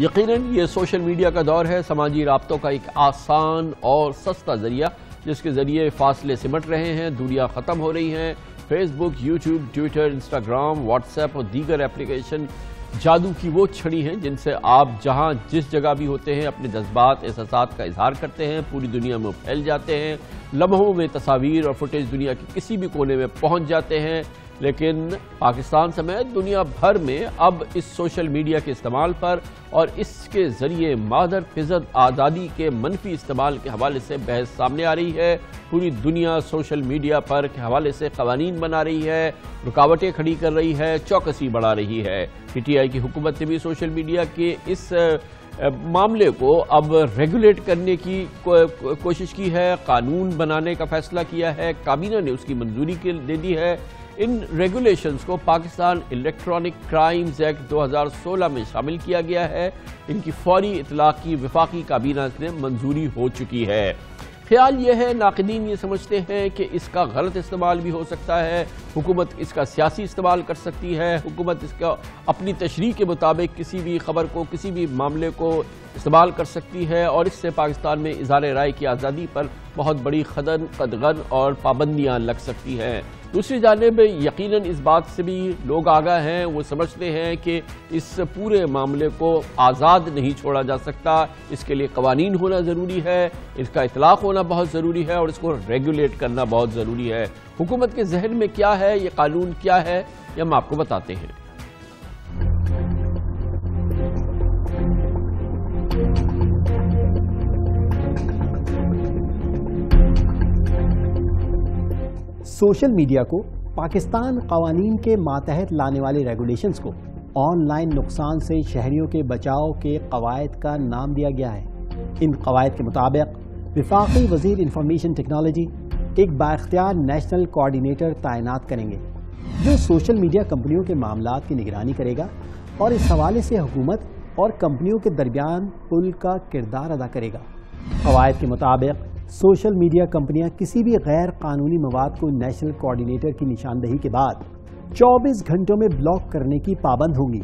یقیناً یہ social media کا دور ہے، سماجی رابطوں کا ایک آسان اور سستا ذریعہ جس کے ذریعے فاصلے سمٹ رہے ہیں، دوریاں ختم ہو رہی ہیں۔ Facebook, YouTube, Twitter, Instagram, WhatsApp اور دیگر اپلیکیشن جادو کی وہ چھڑی ہیں جن سے آپ جہاں جس جگہ بھی ہوتے ہیں اپنے جذبات، احساسات کا اظہار کرتے ہیں، پوری دنیا میں پھیل جاتے ہیں، لمحوں میں تصاویر اور فوٹیج دنیا کے کسی بھی کونے میں پہنچ جاتے ہیں۔ لیکن پاکستان سمیت دنیا بھر میں اب اس سوشل میڈیا کے استعمال پر اور اس کے ذریعے مادر فطرت آزادی کے منفی استعمال کے حوالے سے بحث سامنے آ رہی ہے۔ پوری دنیا سوشل میڈیا پر کے حوالے سے قوانین بنا رہی ہے، رکاوٹیں کھڑی کر رہی ہے، چوکسی بڑھا رہی ہے۔ پی ٹی آئی کی حکومت نے بھی سوشل میڈیا کے اس معاملے کو اب ریگولیٹ کرنے کی کوشش کی ہے، قانون بنانے کا فیصلہ کیا ہے، کابینہ نے اس کی منظوری دے دی ہے۔ ان ریگولیشنز کو پاکستان الیکٹرانک کرائمز ایکٹ 2016 میں شامل کیا گیا ہے۔ ان کی فوری اطلاق کی وفاقی کابینہ نے منظوری ہو چکی ہے۔ خیال یہ ہے، ناقدین یہ سمجھتے ہیں کہ اس کا غلط استعمال بھی ہو سکتا ہے، حکومت اس کا سیاسی استعمال کر سکتی ہے، حکومت اس کا اپنی تشریح کے مطابق کسی بھی خبر کو، کسی بھی معاملے کو استعمال کر سکتی ہے، اور اس سے پاکستان میں اظہار رائے کی آزادی پر بہت بڑی قدغن اور پابندیاں لگ سکتی ہیں۔ دوسری جانب یقیناً اس بات سے بھی لوگ آگاہ ہیں، وہ سمجھتے ہیں کہ اس پورے معاملے کو آزاد نہیں چھوڑا جا سکتا، اس کے لیے قوانین ہونا ضروری ہے، اس کا اطلاق ہونا بہت ضروری ہے، اور اس کو ریگولیٹ کرنا بہت ضروری ہے۔ حکومت کے ذہن میں کیا ہے، یہ قانون کیا ہے، یہ ہم آپ کو بتاتے ہیں۔ سوشل میڈیا کو پاکستان قوانین کے ماتحت لانے والے ریگولیشنز کو آن لائن نقصان سے شہریوں کے بچاؤ کے قواعد کا نام دیا گیا ہے۔ ان قواعد کے مطابق وفاقی وزیر انفارمیشن ٹیکنالوجی ایک بااختیار نیشنل کوآرڈینیٹر تعینات کریں گے جو سوشل میڈیا کمپنیوں کے معاملات کی نگرانی کرے گا اور اس حوالے سے حکومت اور کمپنیوں کے درمیان پل کا کردار ادا کرے گا۔ قواعد کے مطابق سوشل میڈیا کمپنیاں کسی بھی غیر قانونی مواد کو نیشنل کوآرڈینیٹر کی نشاندہی کے بعد 24 گھنٹوں میں بلاک کرنے کی پابند ہوں گی،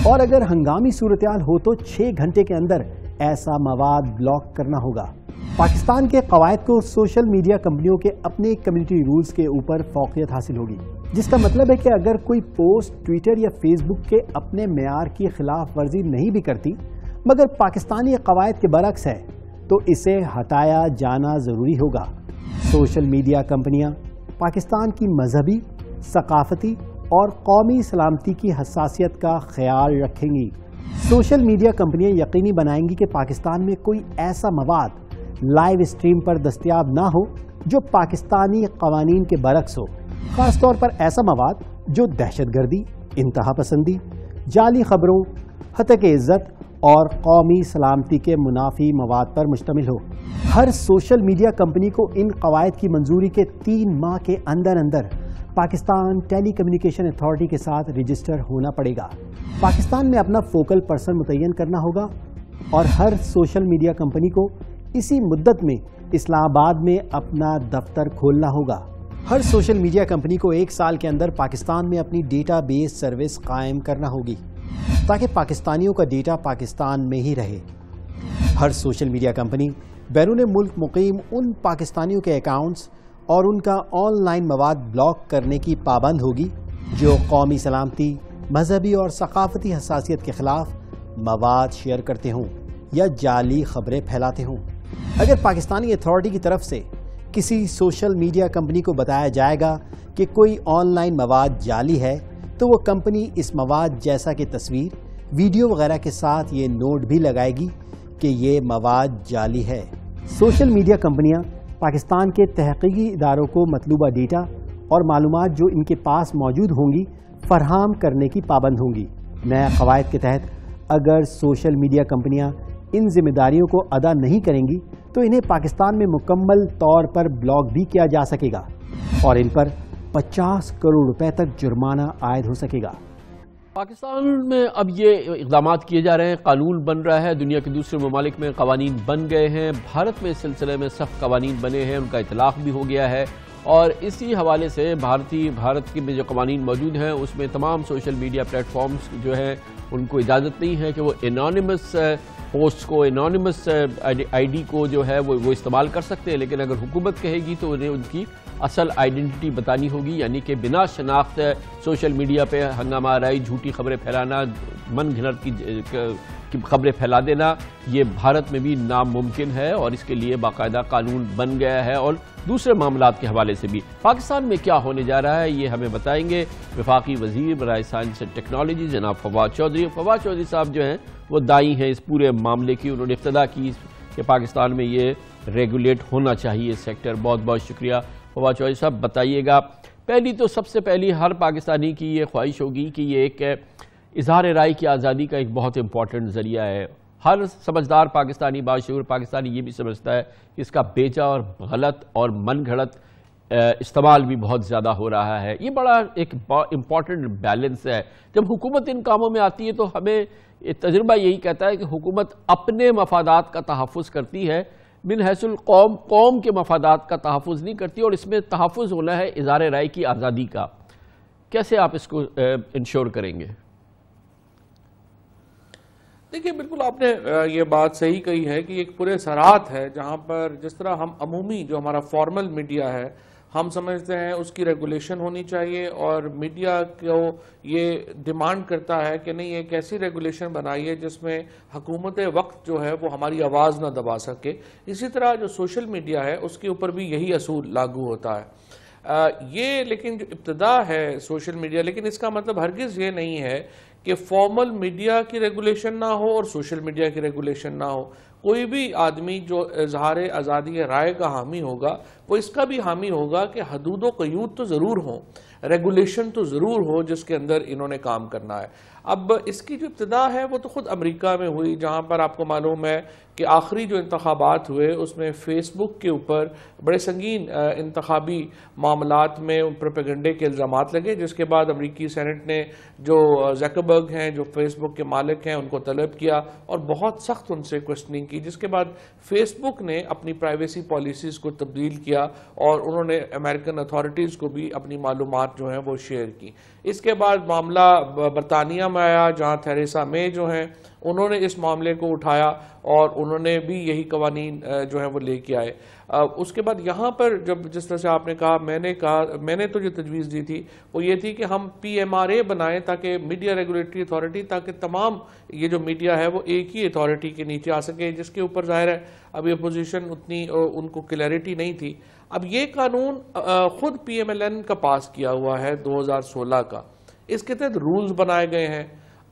اور اگر ہنگامی صورتحال ہو تو 6 گھنٹے کے اندر ایسا مواد بلاک کرنا ہوگا۔ پاکستان کے قواعد کو سوشل میڈیا کمپنیوں کے اپنے کمیونٹی رولز کے اوپر فوقیت حاصل ہوگی، جس کا مطلب ہے کہ اگر کوئی پوسٹ ٹویٹر یا فیس بک کے اپنے معیار کی خلاف ورزی نہیں بھی کرتی مگر پاکستانی قواعد کے برعکس ہے تو اسے ہٹایا جانا ضروری ہوگا۔ سوشل میڈیا کمپنیاں پاکستان کی مذہبی، ثقافتی اور قومی سلامتی کی حساسیت کا خیال رکھیں گی۔ سوشل میڈیا کمپنیاں یقینی بنائیں گی کہ پاکستان میں کوئی ایسا مواد لائیو اسٹریم پر دستیاب نہ ہو جو پاکستانی قوانین کے برعکس ہو، خاص طور پر ایسا مواد جو دہشت گردی، انتہا پسندی، جعلی خبروں، ہتک عزت اور قومی سلامتی کے منافی مواد پر مشتمل ہو۔ ہر سوشل میڈیا کمپنی کو ان قواعد کی منظوری کے 3 ماہ کے اندر پاکستان ٹیلی کمیونیکیشن اتھارٹی کے ساتھ رجسٹر ہونا پڑے گا۔ پاکستان میں اپنا فوکل پرسن متعین کرنا ہوگا اور ہر سوشل میڈیا کمپنی کو اسی مدت میں اسلام آباد میں اپنا دفتر کھولنا ہوگا۔ ہر سوشل میڈیا کمپنی کو 1 سال کے اندر پاکستان میں اپنی ڈیٹا بیس سروس قائم کرنا ہوگی تاکہ پاکستانیوں کا ڈیٹا پاکستان میں ہی رہے۔ ہر سوشل میڈیا کمپنی بیرون ملک مقیم ان پاکستانیوں کے اکاؤنٹس اور ان کا آن لائن مواد بلاک کرنے کی پابند ہوگی جو قومی سلامتی، مذہبی اور ثقافتی حساسیت کے خلاف مواد شیئر کرتے ہوں یا جعلی خبریں پھیلاتے ہوں۔ اگر پاکستانی اتھارٹی کی طرف سے کسی سوشل میڈیا کمپنی کو بتایا جائے گا کہ کوئی آن لائن مواد جعلی ہے تو وہ کمپنی اس مواد جیسا کہ تصویر، ویڈیو وغیرہ کے ساتھ یہ نوٹ بھی لگائے گی کہ یہ مواد جعلی ہے۔ سوشل میڈیا کمپنیاں پاکستان کے تحقیقی اداروں کو مطلوبہ ڈیٹا اور معلومات جو ان کے پاس موجود ہوں گی فراہم کرنے کی پابند ہوں گی۔ نئے قواعد کے تحت اگر سوشل میڈیا کمپنیاں ان ذمہ داریوں کو ادا نہیں کریں گی تو انہیں پاکستان میں مکمل طور پر بلاک بھی کیا جا سکے گا اور ان پر 50 کروڑ روپے تک جرمانہ عائد ہو سکے گا۔ پاکستان میں اب یہ اقدامات کیے جا رہے ہیں، قانون بن رہا ہے، دنیا کے دوسرے ممالک میں قوانین بن گئے ہیں، بھارت میں اس سلسلے میں سخت قوانین بنے ہیں، ان کا اطلاق بھی ہو گیا ہے، اور اسی حوالے سے بھارت کے میں جو قوانین موجود ہیں اس میں تمام سوشل میڈیا پلیٹ فارمز جو ہیں ان کو اجازت نہیں ہے کہ وہ انانیمس پوسٹ کو، انانیمس آئی ڈی کو جو ہے وہ استعمال کر سکتے ہیں، لیکن اگر حکومت کہے گی تو انہیں ان کی اصل آئیڈینٹی بتانی ہوگی، یعنی کہ بنا شناخت سوشل میڈیا پہ ہنگامہ آرائی، جھوٹی خبریں پھیلانا، من گھڑت کی خبریں پھیلا دینا یہ بھارت میں بھی ناممکن ہے، اور اس کے لیے باقاعدہ قانون بن گیا ہے۔ اور دوسرے معاملات کے حوالے سے بھی پاکستان میں کیا ہونے جا رہا ہے یہ ہمیں بتائیں گے وفاقی وزیر برائے سائنس اینڈ ٹیکنالوجی جناب فواد چودھری۔ فواد چودھری صاحب جو ہیں وہ دائی ہیں اس پورے معاملے کی، انہوں نے ابتدا کی کہ پاکستان میں یہ ریگولیٹ ہونا چاہیے سیکٹر۔ بہت بہت شکریہ فواد چودھری صاحب۔ بتائیے گا، سب سے پہلی ہر پاکستانی کی یہ خواہش ہوگی کہ یہ ایک اظہار رائے کی آزادی کا ایک بہت امپورٹنٹ ذریعہ ہے، ہر سمجھدار پاکستانی، باشعور پاکستانی یہ بھی سمجھتا ہے کہ اس کا بیجا اور غلط اور من گھڑت استعمال بھی بہت زیادہ ہو رہا ہے۔ یہ بڑا ایک امپورٹنٹ بیلنس ہے۔ جب حکومت ان کاموں میں آتی ہے تو ہمیں تجربہ یہی کہتا ہے کہ حکومت اپنے مفادات کا تحفظ کرتی ہے، من حیث القوم قوم کے مفادات کا تحفظ نہیں کرتی، اور اس میں تحفظ ہونا ہے اظہار رائے کی آزادی کا۔ کیسے آپ اس کو انشور کریں گے؟ دیکھیے، بالکل آپ نے یہ بات صحیح کہی ہے کہ ایک پورے سرات ہے جہاں پر جس طرح ہم عمومی جو ہمارا فارمل میڈیا ہے ہم سمجھتے ہیں اس کی ریگولیشن ہونی چاہیے، اور میڈیا کو یہ ڈیمانڈ کرتا ہے کہ نہیں ایک ایسی ریگولیشن بنائیے جس میں حکومت وقت جو ہے وہ ہماری آواز نہ دبا سکے۔ اسی طرح جو سوشل میڈیا ہے اس کے اوپر بھی یہی اصول لاگو ہوتا ہے۔ یہ لیکن جو ابتدا ہے سوشل میڈیا، لیکن اس کا مطلب ہرگز یہ نہیں ہے کہ فارمل میڈیا کی ریگولیشن نہ ہو اور سوشل میڈیا کی ریگولیشن نہ ہو۔ کوئی بھی آدمی جو اظہار آزادی رائے کا حامی ہوگا وہ اس کا بھی حامی ہوگا کہ حدود و قیود تو ضرور ہوں، ریگولیشن تو ضرور ہو جس کے اندر انہوں نے کام کرنا ہے۔ اب اس کی جو ابتدا ہے وہ تو خود امریکہ میں ہوئی، جہاں پر آپ کو معلوم ہے کہ آخری جو انتخابات ہوئے اس میں فیس بک کے اوپر بڑے سنگین انتخابی معاملات میں پروپیگنڈے کے الزامات لگے، جس کے بعد امریکی سینٹ نے جو زکربرگ ہیں جو فیس بک کے مالک ہیں ان کو طلب کیا اور بہت سخت ان سے کوسچننگ کی، جس کے بعد فیس بک نے اپنی پرائیویسی پالیسیز کو تبدیل کیا اور انہوں نے امریکن اتھارٹیز کو بھی اپنی معلومات جو ہیں وہ شیئر کی۔ اس کے بعد معاملہ برطانیہ میں آیا جہاں تھیریسا مے جو ہیں انہوں نے اس معاملے کو اٹھایا اور انہوں نے بھی یہی قوانین جو ہیں وہ لے کے آئے۔ اس کے بعد یہاں پر جب جس طرح سے آپ نے کہا میں نے تو جو تجویز دی تھی وہ یہ تھی کہ ہم PMRA بنائیں تاکہ میڈیا ریگولیٹری اتھارٹی، تاکہ تمام یہ جو میڈیا ہے وہ ایک ہی اتھارٹی کے نیچے آ سکے، جس کے اوپر ظاہر ہے ابھی اپوزیشن اتنی ان کو کلیئرٹی نہیں تھی۔ اب یہ قانون خود PMLN کا پاس کیا ہوا ہے 2016 کا، اس کے تحت رولز بنائے گئے ہیں،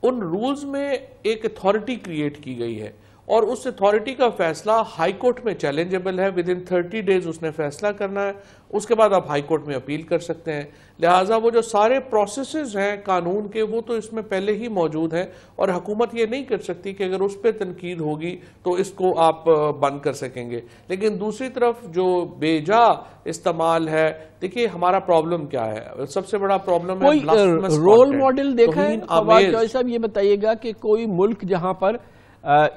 ان رولز میں ایک اتھارٹی کریٹ کی گئی ہے اور اس اتھارٹی کا فیصلہ ہائی کورٹ میں چیلنجیبل ہے، ودن 30 ڈیز اس نے فیصلہ کرنا ہے، اس کے بعد آپ ہائی کورٹ میں اپیل کر سکتے ہیں۔ لہٰذا وہ جو سارے پروسیسز ہیں قانون کے وہ تو اس میں پہلے ہی موجود ہیں، اور حکومت یہ نہیں کر سکتی کہ اگر اس پہ تنقید ہوگی تو اس کو آپ بند کر سکیں گے۔ لیکن دوسری طرف جو بے جا استعمال ہے، دیکھیے ہمارا پرابلم کیا ہے، سب سے بڑا پرابلم ہے کوئی رول ماڈل دیکھا ہے فواد چودھری صاحب؟ یہ بتائیے گا کہ کوئی ملک جہاں پر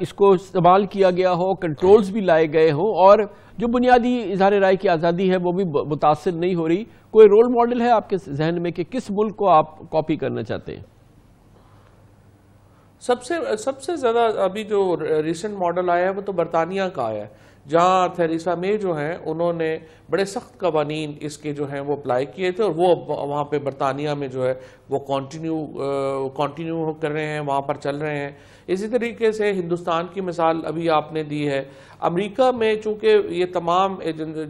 اس کو استعمال کیا گیا ہو، کنٹرولز بھی لائے گئے ہوں اور جو بنیادی اظہار رائے کی آزادی ہے وہ بھی متاثر نہیں ہو رہی، کوئی رول ماڈل ہے آپ کے ذہن میں کہ کس ملک کو آپ کاپی کرنا چاہتے ہیں؟ سب سے زیادہ ابھی جو ریسنٹ ماڈل آیا ہے وہ تو برطانیہ کا آیا ہے، جہاں تھیریسا مے جو ہیں انہوں نے بڑے سخت قوانین اس کے جو ہیں وہ اپلائی کیے تھے، اور وہ وہاں پہ برطانیہ میں جو ہے وہ کنٹینیو کر رہے ہیں، وہاں پر چل رہے ہیں۔ اسی طریقے سے ہندوستان کی مثال ابھی آپ نے دی ہے۔ امریکہ میں چونکہ یہ تمام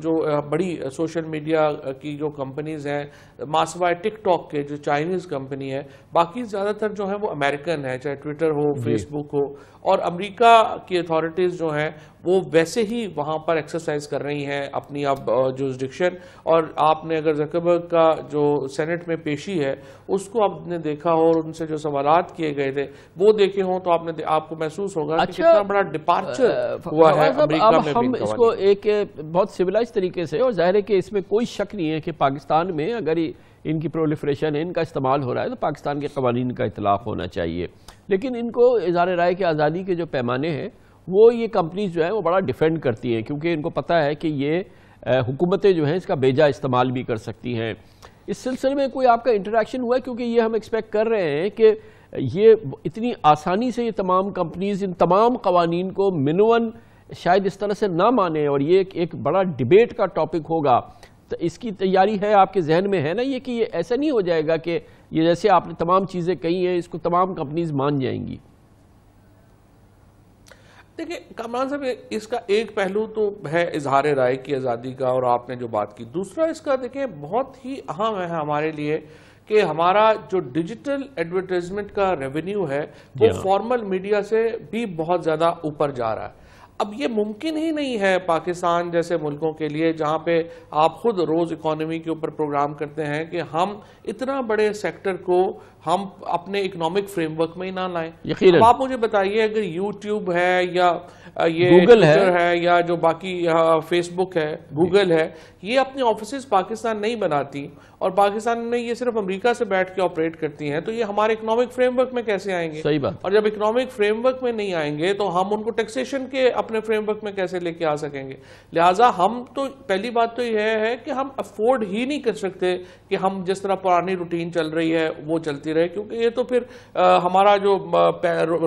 جو بڑی سوشل میڈیا کی جو کمپنیز ہیں، ماسوائے ٹک ٹاک کے جو چائنیز کمپنی ہے، باقی زیادہ تر جو ہیں وہ امریکن ہیں، چاہے ٹویٹر ہو، فیس بک ہو، اور امریکہ کی اتھارٹیز جو ہیں وہ ویسے ہی وہاں پر ایکسرسائز کر رہی ہیں اپنی اب جورسڈکشن۔ اور آپ نے اگر زکربرگ کا جو سینٹ میں پیشی ہے اس کو آپ نے دیکھا ہو اور ان سے جو سوالات کیے گئے تھے وہ دیکھے ہوں تو آپ کو محسوس ہوگا کہ کتنا بڑا ڈپارچر ہوا ہے امریکہ میں۔ ہم اس کو ایک بہت سویلائز طریقے سے، اور ظاہر ہے کہ اس میں کوئی شک نہیں ہے کہ پاکستان میں اگر ان کی پرولیفریشن ان کا استعمال ہو رہا ہے تو پاکستان کے قوانین کا اطلاق ہونا چاہیے، لیکن ان کو اظہار رائے کی آزادی کے جو پیمانے ہیں وہ یہ کمپنیز جو ہیں وہ بڑا ڈیفینڈ کرتی ہیں، کیونکہ ان کو پتہ ہے کہ یہ حکومتیں جو ہیں اس کا بیجا استعمال بھی کر سکتی ہیں. اس سلسلے میں کوئی آپ کا انٹریکشن ہوا ہے؟ کیونکہ یہ ہم ایکسپیکٹ کر رہے ہیں کہ یہ اتنی آسانی سے یہ تمام کمپنیز ان تمام قوانین کو منون شاید اس طرح سے نہ مانیں، اور یہ ایک بڑا ڈیبیٹ کا ٹاپک ہوگا. تو اس کی تیاری ہے آپ کے ذہن میں ہے نا یہ کہ یہ ایسا نہیں ہو جائے گا کہ یہ جیسے آپ نے تمام چیزیں کہی ہیں اس کو تمام کمپنیز مان جائیں گی؟ دیکھیں کامران صاحب، اس کا ایک پہلو تو ہے اظہار رائے کی آزادی کا، اور آپ نے جو بات کی. دوسرا اس کا دیکھیں بہت ہی اہم ہے ہمارے لیے کہ ہمارا جو ڈیجیٹل ایڈورٹائزمنٹ کا ریونیو ہے وہ فارمل میڈیا سے بھی بہت زیادہ اوپر جا رہا ہے. اب یہ ممکن ہی نہیں ہے پاکستان جیسے ملکوں کے لیے جہاں پہ آپ خود روز اکانومی کے اوپر پروگرام کرتے ہیں کہ ہم اتنا بڑے سیکٹر کو ہم اپنے اکنامک فریم ورک میں ہی نہ لائیں. اب آپ مجھے بتائیے اگر یوٹیوب ہے یا یہ گوگل ہے یا جو باقی فیس بک ہے، گوگل ہے، یہ اپنے آفیسز پاکستان نہیں بناتی اور پاکستان میں یہ صرف امریکہ سے بیٹھ کے آپریٹ کرتی ہیں، تو یہ ہمارے اکنامک فریم ورک میں کیسے آئیں گے؟ صحیح بات. اور جب اکنامک فریم ورک میں نہیں آئیں گے تو ہم ان کو ٹیکسیشن کے اپنے فریم ورک میں کیسے لے کے آ سکیں گے؟ لہٰذا ہم تو پہلی بات تو یہ ہے کہ ہم افورڈ ہی نہیں کر سکتے کہ ہم جس طرح پرانی روٹین چل رہی ہے وہ چلتی رہے، کیونکہ یہ تو پھر ہمارا جو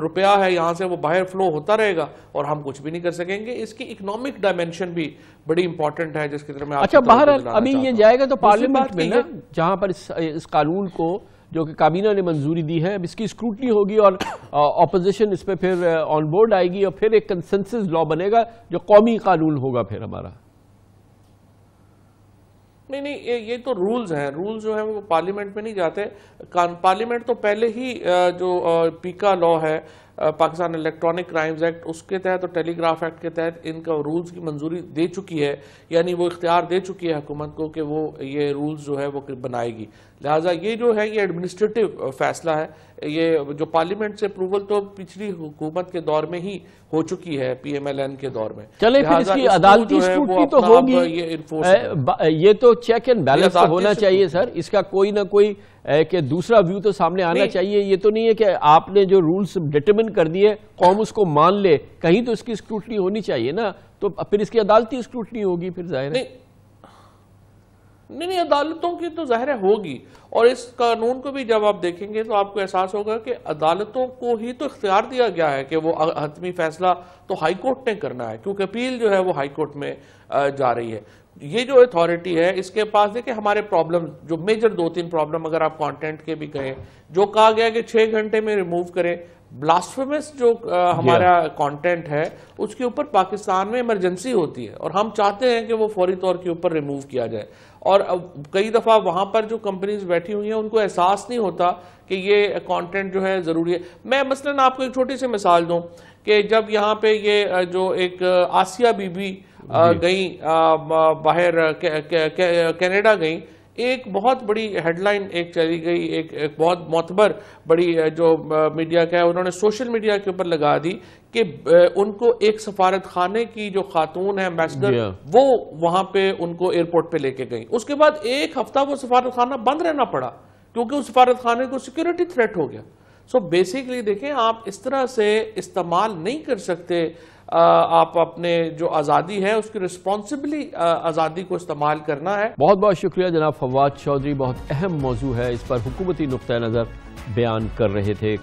روپیہ ہے یہاں سے وہ باہر فلو ہوتا رہے گا اور ہم کچھ بھی نہیں کر سکیں گے. اس کی اکنامک ڈائمنشن بھی بڑی امپورٹنٹ ہے جس کی طرح میں آپ اچھا بہرحال ابھی یہ جائے گا تو پارلیمنٹ میں نا، جہاں پر اس قانون کو جو کہ کابینہ نے منظوری دی ہے اب اس کی اسکروٹنی ہوگی اور اپوزیشن اس پہ پھر آن بورڈ آئے گی اور پھر ایک کنسنسس لا بنے گا جو قومی قانون ہوگا پھر ہمارا. نہیں یہ تو رولز ہیں، رولز جو ہیں وہ پارلیمنٹ میں نہیں جاتے. پارلیمنٹ تو پہلے ہی جو پیکا لا ہے پاکستان الیکٹرانک کرائمز ایکٹ، اس کے تحت اور ٹیلی گراف ایکٹ کے تحت ان کا رولز کی منظوری دے چکی ہے، یعنی وہ اختیار دے چکی ہے حکومت کو کہ وہ یہ رولز جو ہے وہ بنائے گی. لہٰذا یہ جو ہے یہ ایڈمنسٹریٹو فیصلہ ہے. یہ جو پارلیمنٹ سے اپروول تو پچھلی حکومت کے دور میں ہی ہو چکی ہے، پی ایم ایل این کے دور میں. چلے پھر اس کی عدالتی اسکروٹنی تو ہوگی، یہ تو چیک اینڈ بیلنس تو ہونا چاہیے سر. اس کا کوئی نہ کوئی کہ دوسرا ویو تو سامنے آنا چاہیے. یہ تو نہیں ہے کہ آپ نے جو رولز ڈٹرمن کر دیے قوم اس کو مان لے، کہیں تو اس کی اسکروٹنی ہونی چاہیے نا. تو پھر اس کی عدالتی اسکروٹنی ہوگی پھر ظاہر ہے. نہیں عدالتوں کی تو ظاہر ہوگی، اور اس قانون کو بھی جب آپ دیکھیں گے تو آپ کو احساس ہوگا کہ عدالتوں کو ہی تو اختیار دیا گیا ہے کہ وہ حتمی فیصلہ تو ہائی کورٹ نے کرنا ہے، کیونکہ اپیل جو ہے وہ ہائی کورٹ میں جا رہی ہے. یہ جو اتھارٹی ہے اس کے پاس دیکھیں ہمارے پرابلم جو میجر 2-3 پرابلم اگر آپ کانٹینٹ کے بھی کہیں، جو کہا گیا کہ 6 گھنٹے میں ریموو کریں. بلاسفیمس جو ہمارا کانٹینٹ ہے اس کے اوپر پاکستان میں ایمرجنسی ہوتی ہے اور ہم چاہتے ہیں کہ وہ فوری طور کے اوپر ریموو کیا جائے. اور کئی دفعہ وہاں پر جو کمپنیز بیٹھی ہوئی ہیں ان کو احساس نہیں ہوتا کہ یہ کانٹینٹ جو ہے ضروری ہے. میں مثلاً آپ کو ایک چھوٹی سی مثال دوں کہ جب یہاں پہ یہ جو ایک آسیہ بی بی گئیں باہر کینیڈا گئیں، ایک بہت بڑی ہیڈ لائن ایک چلی گئی، ایک بہت معتبر بڑی جو میڈیا کا ہے انہوں نے سوشل میڈیا کے اوپر لگا دی کہ ان کو ایک سفارت خانے کی جو خاتون ہے ایمبیسڈر وہ وہاں پہ ان کو ایئرپورٹ پہ لے کے گئیں. اس کے بعد 1 ہفتہ وہ سفارت خانہ بند رہنا پڑا کیونکہ اس سفارت خانے کو سیکیورٹی تھریٹ ہو گیا. سو بیسیکلی دیکھیں آپ اس طرح سے استعمال نہیں کر سکتے. آپ اپنے جو آزادی ہے اس کی ریسپانسبلی آزادی کو استعمال کرنا ہے. بہت بہت شکریہ جناب فواد چودھری، بہت اہم موضوع ہے، اس پر حکومتی نقطہ نظر بیان کر رہے تھے.